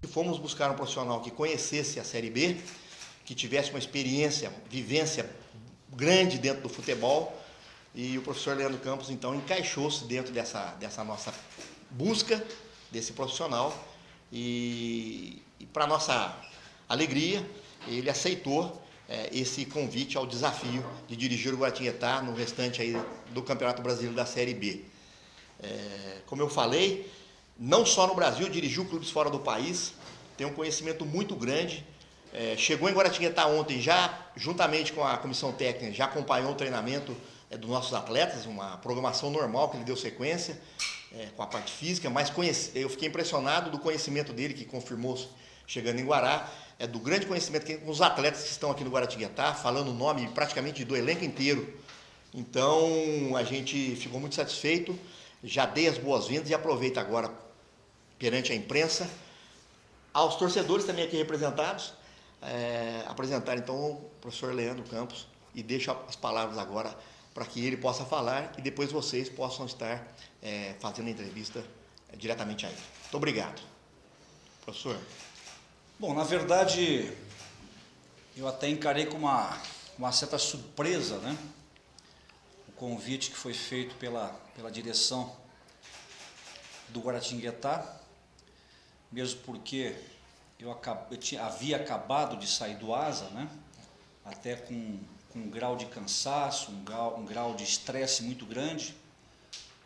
Fomos buscar um profissional que conhecesse a Série B, que tivesse uma experiência, vivência grande dentro do futebol, e o professor Leandro Campos, então, encaixou-se dentro dessa nossa busca desse profissional, e para nossa alegria, ele aceitou esse convite ao desafio de dirigir o Guaratinguetá no restante aí do Campeonato Brasileiro da Série B. Como eu falei, não só no Brasil, dirigiu clubes fora do país, tem um conhecimento muito grande. Chegou em Guaratinguetá ontem, já juntamente com a comissão técnica, já acompanhou o treinamento dos nossos atletas, uma programação normal que ele deu sequência, com a parte física, mas eu fiquei impressionado do conhecimento dele, que confirmou chegando em Guará, do grande conhecimento que tem com os atletas que estão aqui no Guaratinguetá, falando o nome praticamente do elenco inteiro. Então, a gente ficou muito satisfeito, já dei as boas-vindas e aproveito agora, perante a imprensa, aos torcedores também aqui representados, apresentar então o professor Leandro Campos, e deixo as palavras agora para que ele possa falar e depois vocês possam estar fazendo a entrevista diretamente a ele. Muito obrigado. Professor. Bom, na verdade, eu até encarei com uma certa surpresa, né? O convite que foi feito pela direção do Guaratinguetá, mesmo porque havia acabado de sair do ASA, né? Até com um grau de cansaço, um grau de estresse muito grande,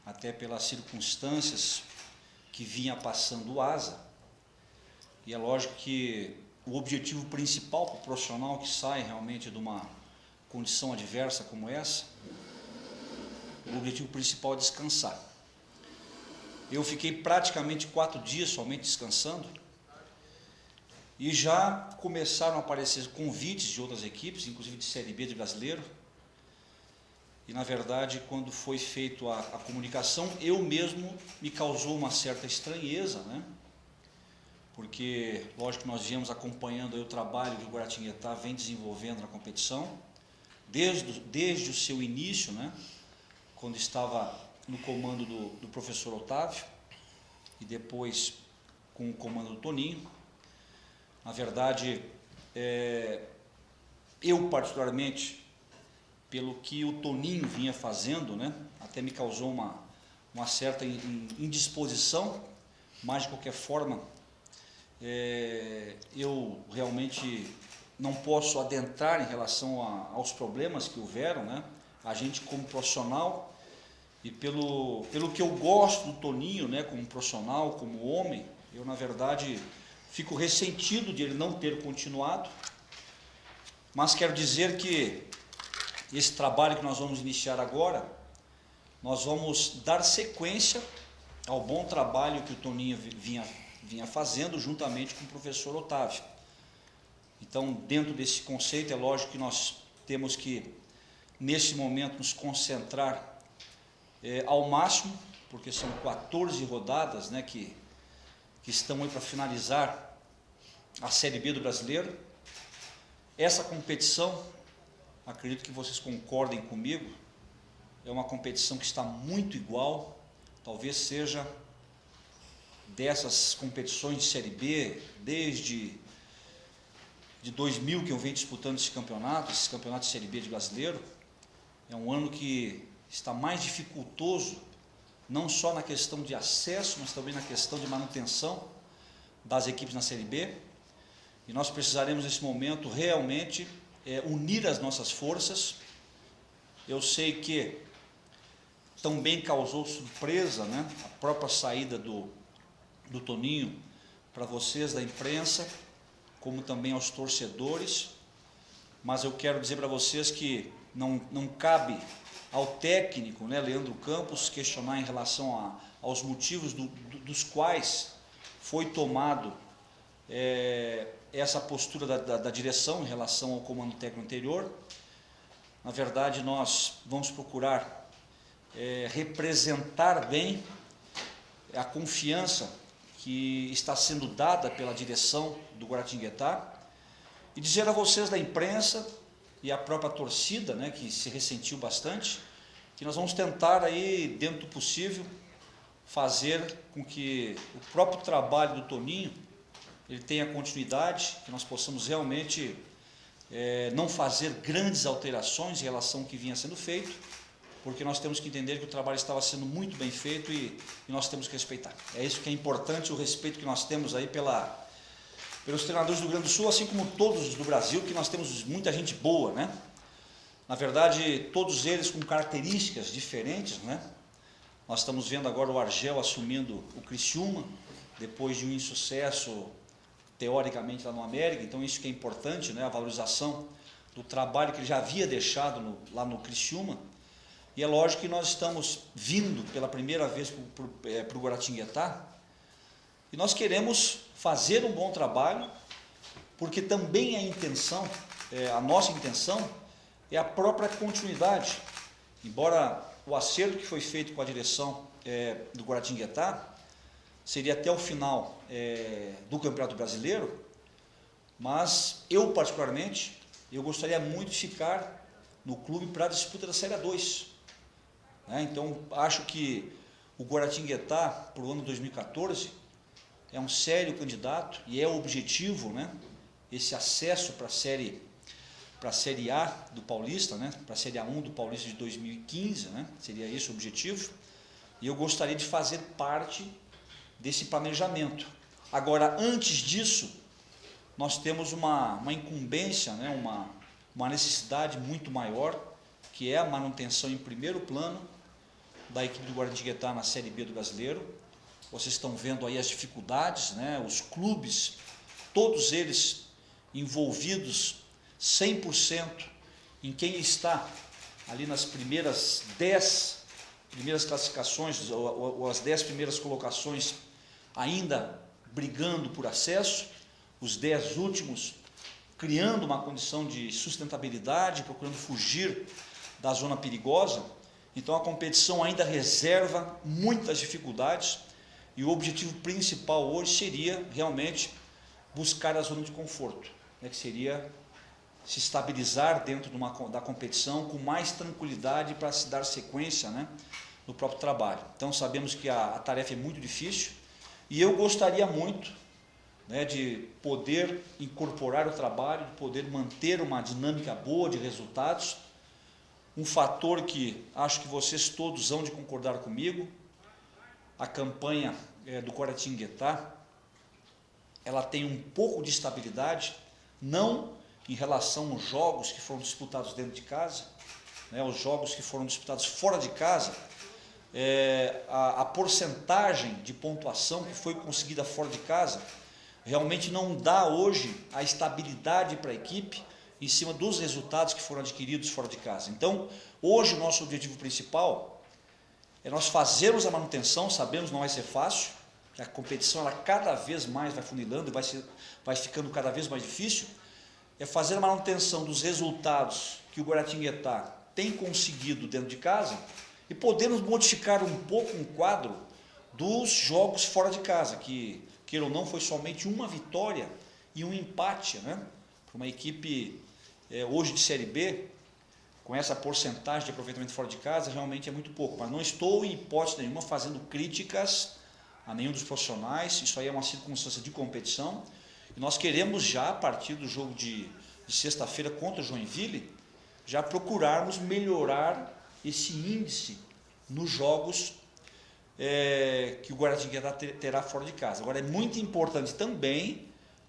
até pelas circunstâncias que vinha passando o ASA. E é lógico que o objetivo principal para o profissional que sai realmente de uma condição adversa como essa, o objetivo principal é descansar. Eu fiquei praticamente 4 dias somente descansando, e já começaram a aparecer convites de outras equipes, inclusive de Série B de Brasileiro. E, na verdade, quando foi feita a comunicação, eu mesmo me causou uma certa estranheza, né? Porque, lógico que nós viemos acompanhando aí o trabalho que o Guaratinguetá vem desenvolvendo na competição, desde o seu início, né? Quando estava no comando do professor Otávio, e depois com o comando do Toninho. Na verdade, eu particularmente, pelo que o Toninho vinha fazendo, né, até me causou uma certa indisposição, mas de qualquer forma, eu realmente não posso adentrar em relação aos problemas que houveram, né? A gente como profissional, e pelo que eu gosto do Toninho, né, como profissional, como homem, eu na verdade fico ressentido de ele não ter continuado, mas quero dizer que esse trabalho que nós vamos iniciar agora, nós vamos dar sequência ao bom trabalho que o Toninho vinha fazendo juntamente com o professor Otávio. Então, dentro desse conceito, é lógico que nós temos que, nesse momento, nos concentrar ao máximo, porque são 14 rodadas, né, que estão aí para finalizar a Série B do Brasileiro. Essa competição, acredito que vocês concordem comigo, é uma competição que está muito igual, talvez seja dessas competições de Série B, desde 2000 que eu venho disputando esse campeonato de Série B de Brasileiro. É um ano que está mais dificultoso, não só na questão de acesso, mas também na questão de manutenção das equipes na Série B. E nós precisaremos, nesse momento, realmente unir as nossas forças. Eu sei que também causou surpresa, né, a própria saída do Toninho para vocês da imprensa, como também aos torcedores, mas eu quero dizer para vocês que não cabe ao técnico, né, Leandro Campos, questionar em relação aos motivos dos quais foi tomado essa postura da direção em relação ao comando técnico anterior. Na verdade, nós vamos procurar representar bem a confiança que está sendo dada pela direção do Guaratinguetá, e dizer a vocês da imprensa e a própria torcida, né, que se ressentiu bastante, que nós vamos tentar aí, dentro do possível, fazer com que o próprio trabalho do Toninho ele tenha continuidade, que nós possamos realmente não fazer grandes alterações em relação ao que vinha sendo feito, porque nós temos que entender que o trabalho estava sendo muito bem feito e nós temos que respeitar. É isso que é importante, o respeito que nós temos aí pelos treinadores do Rio Grande do Sul, assim como todos do Brasil, que nós temos muita gente boa, né? Na verdade, todos eles com características diferentes, né? Nós estamos vendo agora o Argel assumindo o Criciúma, depois de um insucesso, teoricamente, lá no América. Então isso que é importante, né? A valorização do trabalho que ele já havia deixado lá no Criciúma. E é lógico que nós estamos vindo pela primeira vez para o Guaratinguetá, e nós queremos fazer um bom trabalho, porque também a nossa intenção é a própria continuidade. Embora o acerto que foi feito com a direção do Guaratinguetá seria até o final do Campeonato Brasileiro, mas eu particularmente, eu gostaria muito de ficar no clube para a disputa da Série A2. Então acho que o Guaratinguetá para o ano 2014 é um sério candidato e é o objetivo, né? Esse acesso para a Série A do Paulista, né? Para a Série A1 do Paulista de 2015, né? Seria esse o objetivo, e eu gostaria de fazer parte desse planejamento. Agora, antes disso, nós temos uma incumbência, né? uma necessidade muito maior, que é a manutenção em primeiro plano da equipe do Guaratinguetá na Série B do Brasileiro. Vocês estão vendo aí as dificuldades, né? Os clubes, todos eles envolvidos 100% em quem está ali nas primeiras 10 classificações, ou as 10 primeiras colocações, ainda brigando por acesso, os 10 últimos criando uma condição de sustentabilidade, procurando fugir da zona perigosa. Então a competição ainda reserva muitas dificuldades, e o objetivo principal hoje seria realmente buscar a zona de conforto, né, que seria se estabilizar dentro da competição com mais tranquilidade para se dar sequência, né, no próprio trabalho. Então sabemos que a tarefa é muito difícil, e eu gostaria muito, né, de poder incorporar o trabalho, de poder manter uma dinâmica boa de resultados. Um fator que acho que vocês todos hão de concordar comigo: a campanha do Guaratinguetá, ela tem um pouco de estabilidade, não em relação aos jogos que foram disputados dentro de casa, né, os jogos que foram disputados fora de casa, a porcentagem de pontuação que foi conseguida fora de casa realmente não dá hoje a estabilidade para a equipe em cima dos resultados que foram adquiridos fora de casa. Então, hoje o nosso objetivo principal é nós fazermos a manutenção. Sabemos que não vai ser fácil, a competição ela cada vez mais vai funilando, vai ficando cada vez mais difícil. É fazer a manutenção dos resultados que o Guaratinguetá tem conseguido dentro de casa, e podemos modificar um pouco um quadro dos jogos fora de casa, que, queira ou não, foi somente uma vitória e um empate, né? Para uma equipe hoje de Série B, com essa porcentagem de aproveitamento fora de casa, realmente é muito pouco. Mas não estou, em hipótese nenhuma, fazendo críticas a nenhum dos profissionais. Isso aí é uma circunstância de competição, e nós queremos já, a partir do jogo de sexta-feira contra o Joinville, já procurarmos melhorar esse índice nos jogos que o Guaratinguetá terá fora de casa. Agora, é muito importante também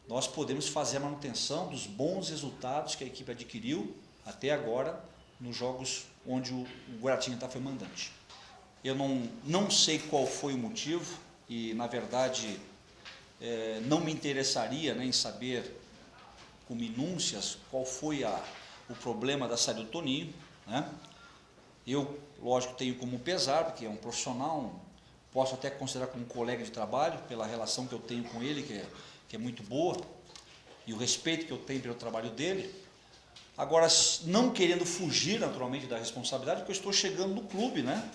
nós podemos fazer a manutenção dos bons resultados que a equipe adquiriu até agora nos jogos onde o Guaratinguetá foi mandante. Eu não sei qual foi o motivo, e na verdade não me interessaria, né, em saber com minúcias qual foi o problema da saída do Toninho, né? Eu, lógico, tenho como pesar, porque é um profissional, posso até considerar como um colega de trabalho, pela relação que eu tenho com ele, que é muito boa, e o respeito que eu tenho pelo trabalho dele. Agora, não querendo fugir naturalmente da responsabilidade, porque eu estou chegando no clube, né?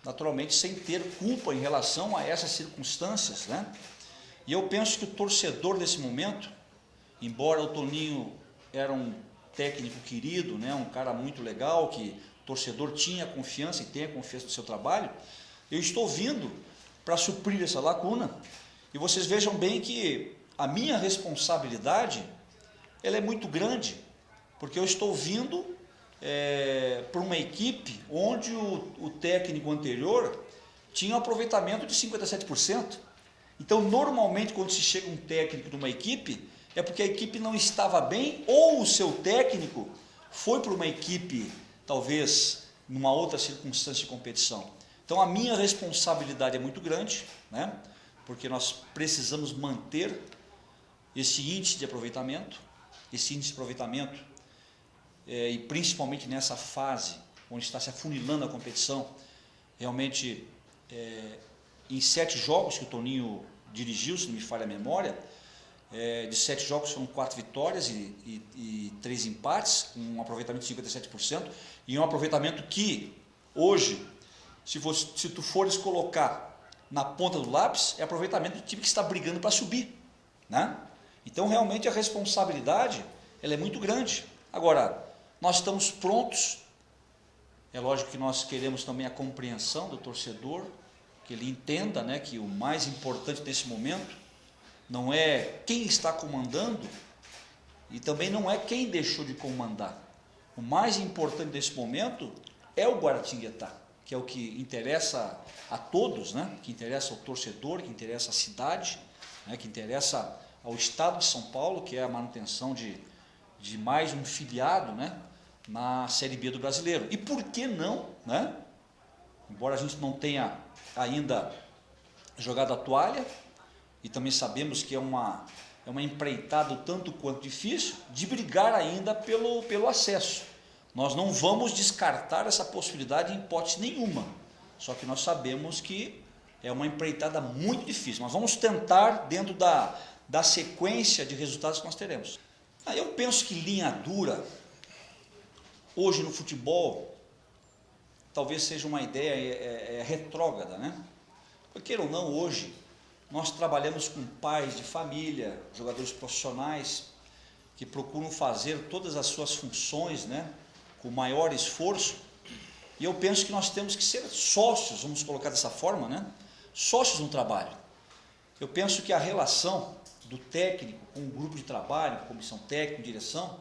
Naturalmente sem ter culpa em relação a essas circunstâncias, né? E eu penso que o torcedor nesse momento, embora o Toninho era um técnico querido, né, um cara muito legal, que o torcedor tinha confiança e tem a confiança do seu trabalho, eu estou vindo para suprir essa lacuna. E vocês vejam bem que a minha responsabilidade ela é muito grande, porque eu estou vindo para uma equipe onde o técnico anterior tinha um aproveitamento de 57%. Então, normalmente, quando se chega um técnico de uma equipe, é porque a equipe não estava bem, ou o seu técnico foi para uma equipe, talvez, numa outra circunstância de competição. Então, a minha responsabilidade é muito grande, né? Porque nós precisamos manter esse índice de aproveitamento, e principalmente nessa fase, onde está se afunilando a competição, realmente, em 7 jogos que o Toninho dirigiu, se não me falha a memória, de 7 jogos foram 4 vitórias e 3 empates, com um aproveitamento de 57%, e um aproveitamento que, hoje, se tu fores colocar na ponta do lápis, é aproveitamento do time que está brigando para subir, né? Então, realmente, a responsabilidade ela é muito grande. Agora, nós estamos prontos, é lógico que nós queremos também a compreensão do torcedor, que ele entenda, né, que o mais importante nesse momento não é quem está comandando e também não é quem deixou de comandar. O mais importante nesse momento é o Guaratinguetá, que é o que interessa a todos, né? Que interessa ao torcedor, que interessa à cidade, né? Que interessa ao Estado de São Paulo, que é a manutenção de mais um filiado, né? Na Série B do Brasileiro. E por que não, né? Embora a gente não tenha ainda jogado a toalha, e também sabemos que é uma empreitada tanto quanto difícil, de brigar ainda pelo acesso. Nós não vamos descartar essa possibilidade em hipótese nenhuma, só que nós sabemos que é uma empreitada muito difícil. Nós vamos tentar dentro da sequência de resultados que nós teremos. Aí eu penso que linha dura, hoje no futebol, talvez seja uma ideia retrógrada, né? Porque, queira ou não, hoje nós trabalhamos com pais de família, jogadores profissionais, que procuram fazer todas as suas funções, né, com maior esforço, e eu penso que nós temos que ser sócios, vamos colocar dessa forma, né, sócios no trabalho. Eu penso que a relação do técnico com o grupo de trabalho, comissão técnica, direção,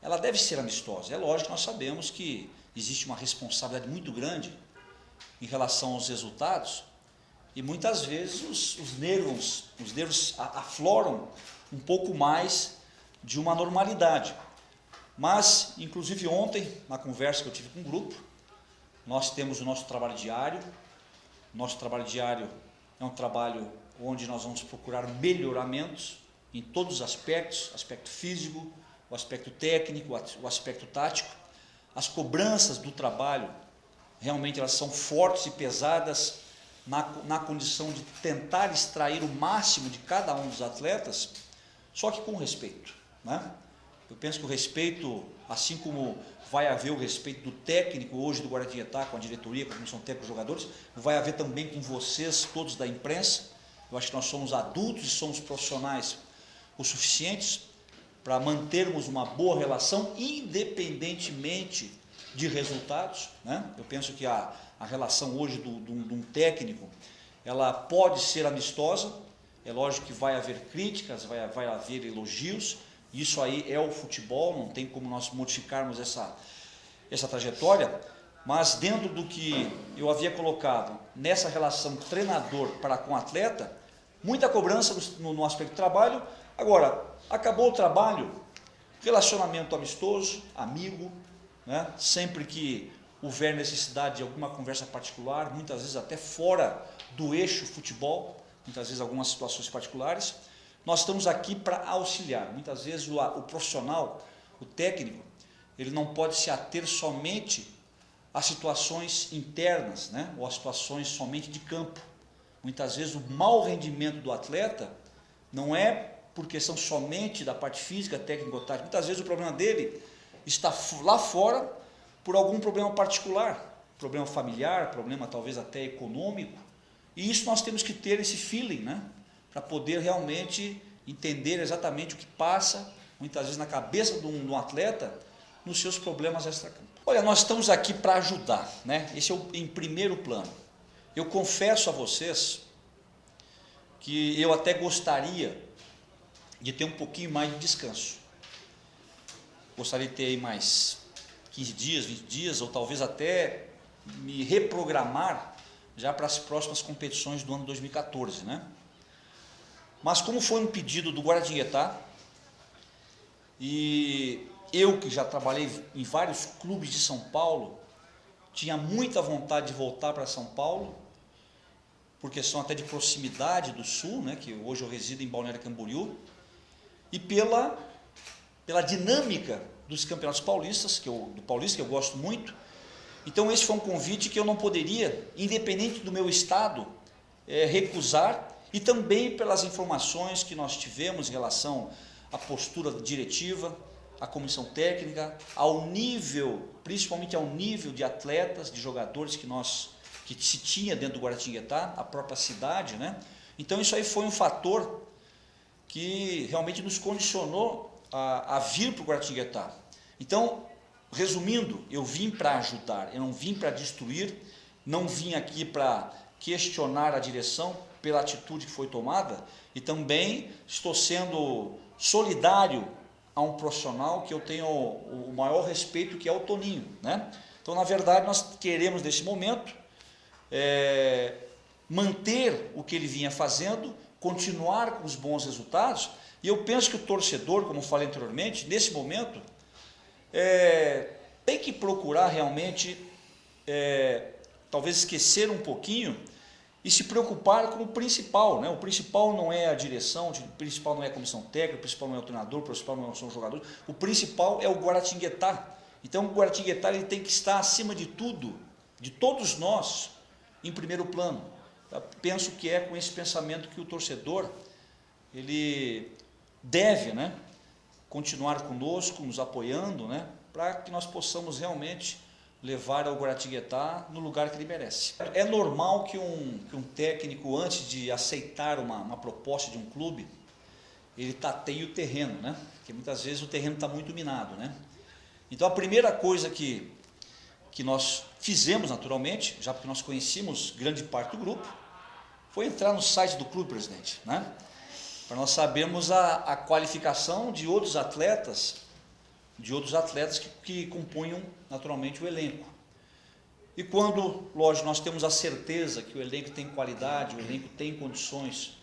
ela deve ser amistosa. É lógico que nós sabemos que existe uma responsabilidade muito grande em relação aos resultados, e muitas vezes os nervos afloram um pouco mais de uma normalidade. Mas, inclusive ontem, na conversa que eu tive com o grupo, nós temos o nosso trabalho diário. Nosso trabalho diário é um trabalho onde nós vamos procurar melhoramentos em todos os aspectos, aspecto físico, o aspecto técnico, o aspecto tático. As cobranças do trabalho, realmente elas são fortes e pesadas, na condição de tentar extrair o máximo de cada um dos atletas, só que com respeito, né? Eu penso que o respeito, assim como vai haver o respeito do técnico hoje do Guaratinguetá, com a diretoria, com a comissão técnica dos jogadores, vai haver também com vocês, todos da imprensa. Eu acho que nós somos adultos e somos profissionais o suficientes para mantermos uma boa relação, independentemente de resultados, né? Eu penso que a relação hoje de um técnico, ela pode ser amistosa. É lógico que vai haver críticas, vai haver elogios, isso aí é o futebol, não tem como nós modificarmos essa trajetória, mas dentro do que eu havia colocado nessa relação treinador para com atleta, muita cobrança no aspecto do trabalho. Agora, acabou o trabalho, relacionamento amistoso, amigo, né? Sempre que houver necessidade de alguma conversa particular, muitas vezes até fora do eixo futebol, muitas vezes algumas situações particulares, nós estamos aqui para auxiliar. Muitas vezes o profissional, o técnico, ele não pode se ater somente a situações internas, né? Ou a situações somente de campo. Muitas vezes o mau rendimento do atleta não é por questão somente da parte física, técnica ou tática. Muitas vezes o problema dele está lá fora por algum problema particular, problema familiar, problema talvez até econômico, e isso nós temos que ter esse feeling, né? Para poder realmente entender exatamente o que passa, muitas vezes na cabeça de um atleta, nos seus problemas extracampo. Olha, nós estamos aqui para ajudar, né? Esse é em primeiro plano. Eu confesso a vocês que eu até gostaria de ter um pouquinho mais de descanso. Gostaria de ter aí mais 15 dias, 20 dias, ou talvez até me reprogramar já para as próximas competições do ano 2014, né? Mas como foi um pedido do Guaratinguetá, e eu que já trabalhei em vários clubes de São Paulo, tinha muita vontade de voltar para São Paulo, por questão até de proximidade do Sul, né, que hoje eu resido em Balneário Camboriú, e pela dinâmica dos campeonatos paulistas, do Paulista, que eu gosto muito. Então esse foi um convite que eu não poderia, independente do meu estado, recusar, e também pelas informações que nós tivemos em relação à postura diretiva, à comissão técnica, ao nível, principalmente ao nível de atletas, de jogadores que se tinha dentro do Guaratinguetá, a própria cidade, né? Então isso aí foi um fator que realmente nos condicionou a vir para o Guaratinguetá. Então, resumindo, eu vim para ajudar, eu não vim para destruir, não vim aqui para questionar a direção pela atitude que foi tomada, e também estou sendo solidário a um profissional que eu tenho o maior respeito, que é o Toninho, né? Então, na verdade, nós queremos, nesse momento, manter o que ele vinha fazendo, continuar com os bons resultados, e eu penso que o torcedor, como falei anteriormente, nesse momento, tem que procurar realmente, talvez esquecer um pouquinho e se preocupar com o principal, né? O principal não é a direção, o principal não é a comissão técnica, o principal não é o treinador, o principal não são os jogadores, o principal é o Guaratinguetá. Então o Guaratinguetá ele tem que estar acima de tudo, de todos nós, em primeiro plano. Eu penso que é com esse pensamento que o torcedor ele deve, né, continuar conosco, nos apoiando, né, para que nós possamos realmente levar ao Guaratinguetá no lugar que ele merece. É normal que um técnico, antes de aceitar uma proposta de um clube, ele tateie o terreno, né? Porque muitas vezes o terreno está muito minado, né? Então a primeira coisa que nós fizemos naturalmente, já porque nós conhecíamos grande parte do grupo, foi entrar no site do clube, presidente, né? Para nós sabermos a qualificação de outros atletas que compunham naturalmente o elenco. E quando, lógico, nós temos a certeza que o elenco tem qualidade, o elenco tem condições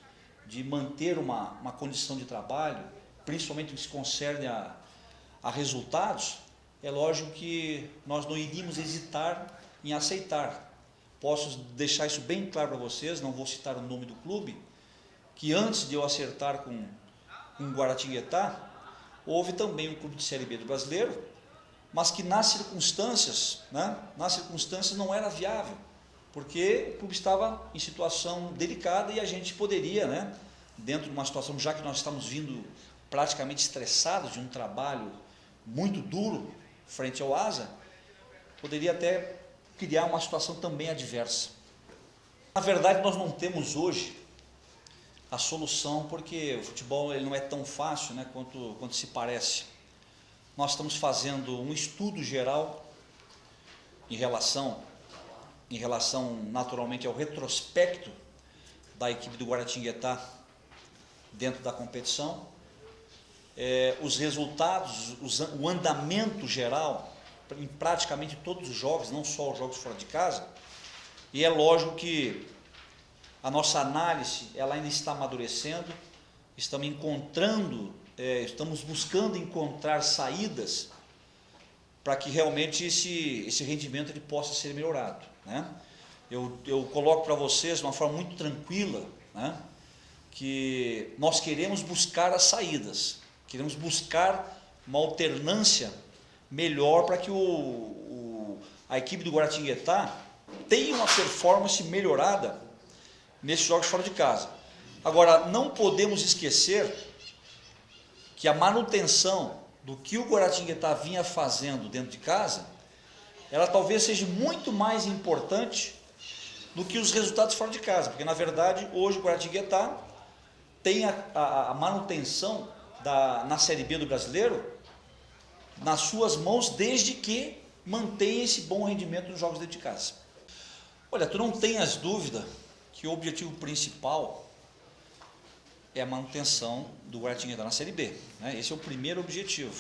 de manter uma condição de trabalho, principalmente no que se concerne a resultados, é lógico que nós não iríamos hesitar em aceitar. Posso deixar isso bem claro para vocês, não vou citar o nome do clube, que antes de eu acertar com o Guaratinguetá, houve também um clube de Série B do Brasileiro, mas que nas circunstâncias, né, não era viável, porque o clube estava em situação delicada e a gente poderia, né, dentro de uma situação, já que nós estamos vindo praticamente estressados de um trabalho muito duro frente ao ASA, poderia até criar uma situação também adversa. Na verdade, nós não temos hoje a solução, porque o futebol ele não é tão fácil, né, quanto se parece. Nós estamos fazendo um estudo geral em relação naturalmente ao retrospecto da equipe do Guaratinguetá dentro da competição, os resultados, o andamento geral em praticamente todos os jogos, não só os jogos fora de casa, e é lógico que a nossa análise ela ainda está amadurecendo, estamos buscando encontrar saídas para que realmente esse rendimento ele possa ser melhorado, né? Eu coloco para vocês de uma forma muito tranquila, né, que nós queremos buscar as saídas, queremos buscar uma alternância melhor para que a equipe do Guaratinguetá tenha uma performance melhorada nesses jogos fora de casa. Agora, não podemos esquecer que a manutenção do que o Guaratinguetá vinha fazendo dentro de casa, ela talvez seja muito mais importante do que os resultados fora de casa, porque na verdade hoje o Guaratinguetá tem a manutenção na Série B do Brasileiro nas suas mãos, desde que mantenha esse bom rendimento nos jogos dentro de casa. Olha, tu não tenhas dúvida que o objetivo principal é a manutenção do Guaratinguetá na Série B, né? Esse é o primeiro objetivo.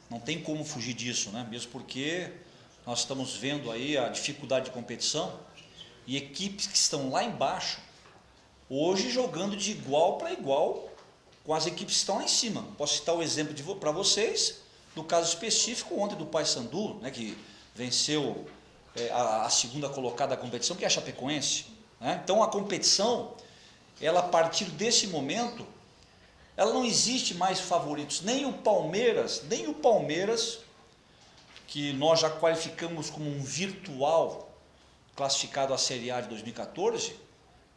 Não tem como fugir disso, né? Mesmo porque nós estamos vendo aí a dificuldade de competição e equipes que estão lá embaixo, hoje jogando de igual para igual com as equipes que estão lá em cima. Posso citar o exemplo para vocês, do caso específico ontem do Paysandu, né, que venceu a segunda colocada da competição, que é a Chapecoense, né? Então a competição, ela a partir desse momento, ela não existe mais favoritos, nem o Palmeiras, que nós já qualificamos como um virtual classificado à Série A de 2014,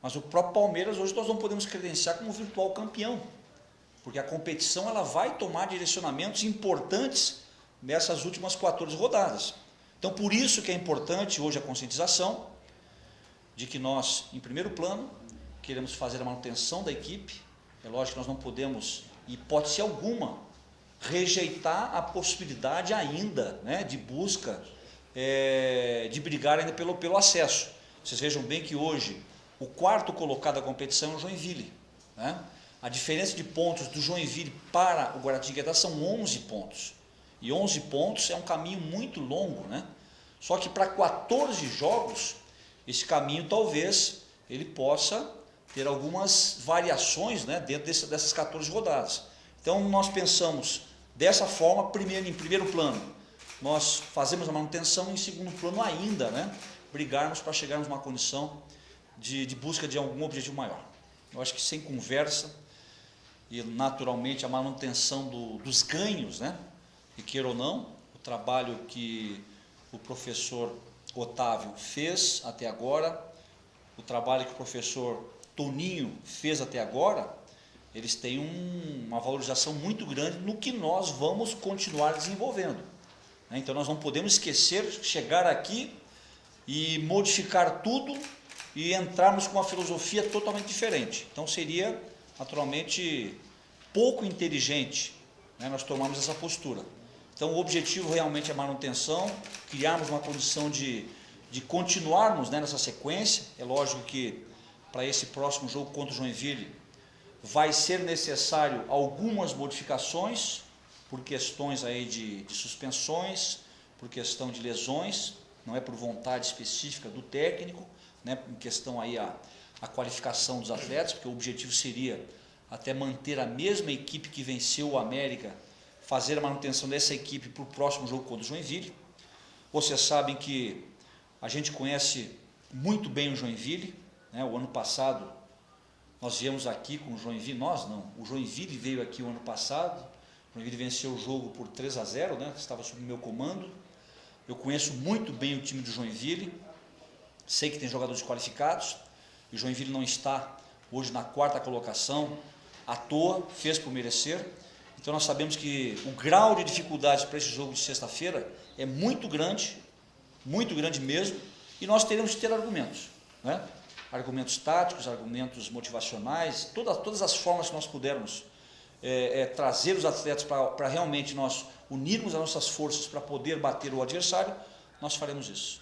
mas o próprio Palmeiras hoje nós não podemos credenciar como virtual campeão, porque a competição ela vai tomar direcionamentos importantes nessas últimas 14 rodadas. Então por isso que é importante hoje a conscientização de que nós, em primeiro plano, queremos fazer a manutenção da equipe. É lógico que nós não podemos, em hipótese alguma, rejeitar a possibilidade ainda, né, de busca, de brigar ainda pelo acesso. Vocês vejam bem que hoje o quarto colocado da competição é o Joinville, né? A diferença de pontos do Joinville para o Guaratinguetá são 11 pontos. E 11 pontos é um caminho muito longo, né? Só que para 14 jogos, esse caminho talvez ele possa ter algumas variações, né, dentro dessas 14 rodadas. Então nós pensamos dessa forma, em primeiro plano, nós fazemos a manutenção, em segundo plano ainda, né, brigarmos para chegarmos numa condição de busca de algum objetivo maior. Eu acho que sem conversa e naturalmente a manutenção dos ganhos, né, e queira ou não, o trabalho que o professor Otávio fez até agora, o trabalho que o professor Toninho fez até agora, eles têm uma valorização muito grande no que nós vamos continuar desenvolvendo. Então nós não podemos esquecer de chegar aqui e modificar tudo e entrarmos com uma filosofia totalmente diferente. Então seria naturalmente pouco inteligente, né, nós tomarmos essa postura. Então o objetivo realmente é a manutenção, criarmos uma condição de continuarmos, né, nessa sequência. É lógico que para esse próximo jogo contra o Joinville vai ser necessário algumas modificações por questões aí de suspensões, por questão de lesões, não é por vontade específica do técnico, né, em questão aí a qualificação dos atletas, porque o objetivo seria até manter a mesma equipe que venceu o América, fazer a manutenção dessa equipe para o próximo jogo contra o Joinville. Vocês sabem que a gente conhece muito bem o Joinville, né? O ano passado nós viemos aqui com o Joinville, o Joinville veio aqui o ano passado, o Joinville venceu o jogo por 3-0, né? Estava sob o meu comando. Eu conheço muito bem o time do Joinville, sei que tem jogadores qualificados, e o Joinville não está hoje na quarta colocação à toa, fez por merecer. Então nós sabemos que o grau de dificuldade para esse jogo de sexta-feira é muito grande mesmo, e nós teremos que ter argumentos, né? Argumentos táticos, argumentos motivacionais, todas as formas que nós pudermos trazer os atletas para realmente nós unirmos as nossas forças para poder bater o adversário, nós faremos isso.